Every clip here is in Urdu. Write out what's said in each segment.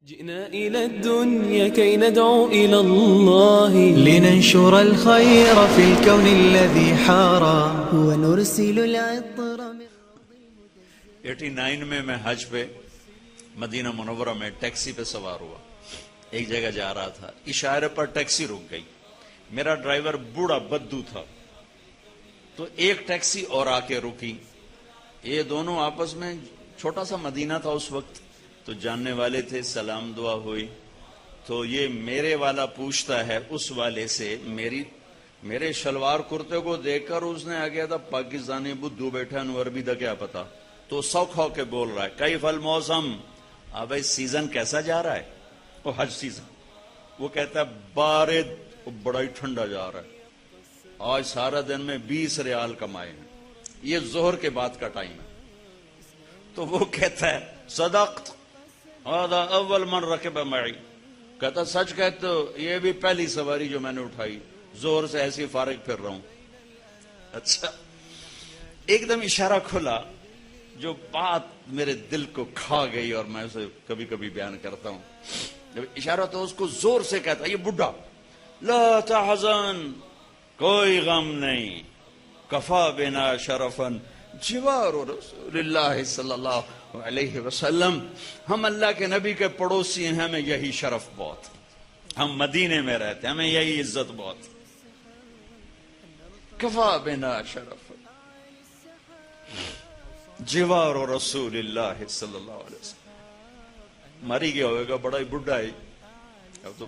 جئنا إلى الدنيا كي ندعو إلى الله لننشر الخير في الكون الذي حارى ونرسل العطر 89 میں حج پہ مدینہ منورہ میں ٹیکسی پہ سوار ہوا، ایک جگہ جا رہا تھا، اشارے پر ٹیکسی رک گئی۔ میرا ڈرائیور بوڑھا بدو تھا، تو ایک ٹیکسی اور آ کے رکی، یہ دونوں آپس میں، چھوٹا سا مدینہ تھا اس وقت، تو جاننے والے تھے، سلام دعا ہوئی۔ تو یہ میرے والا پوچھتا ہے اس والے سے، میرے شلوار کرتے کو دیکھ کر اس نے آگیا تھا پاکستانی بدو بیٹھا انور بھی دا کیا پتا، تو سوکھ ہو کے بول رہا ہے کیف الموسم، بھائی سیزن کیسا جا رہا ہے؟ وہ حج سیزن۔ وہ کہتا ہے بارد، بڑا ہی ٹھنڈا جا رہا ہے، آج سارا دن میں 20 ریال کمائے ہیں، یہ ظہر کے بعد کا ٹائم ہے۔ تو وہ کہتا ہے صدقت، هذا اول من رکب معی، کہتا سچ کہتے ہو، یہ بھی پہلی سواری جو میں نے اٹھائی، زور سے ایسی فارغ پھر رہا ہوں۔ اچھا، ایک دم اشارہ کھلا جو بات میرے دل کو کھا گئی، اور میں اسے کبھی کبھی بیان کرتا ہوں۔ جب اشارہ تو اس کو زور سے کہتا، یہ بڈھا، لا تحزن، کوئی غم نہیں، کفا بنا شرفن جوار رسول اللہ صلی اللہ علیہ وسلم، ہم اللہ کے نبی کے پڑوسی ہیں، ہمیں یہی شرف بہت، ہم مدینے میں رہتے ہیں، ہمیں یہی عزت بہت، کفا بنا شرف جوار رسول اللہ صلی اللہ علیہ وسلم۔ مری گیا ہوئے گا، بڑا ہی بڈھا ہے، اب تو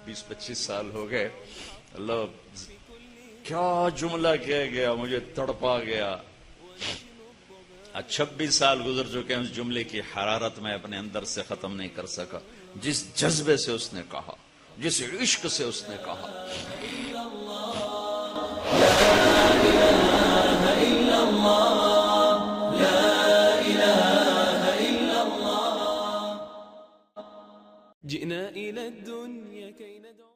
20-25 سال ہو گئے۔ اللہ کیا جملہ کہہ گیا، مجھے تڑپا گیا۔ 26 سال گزر چکے ہیں، اس جملے کی حرارت میں اپنے اندر سے ختم نہیں کر سکا۔ جس جذبے سے اس نے کہا، جس عشق سے اس نے کہا، جئنا إلى الدنيا كي ندعو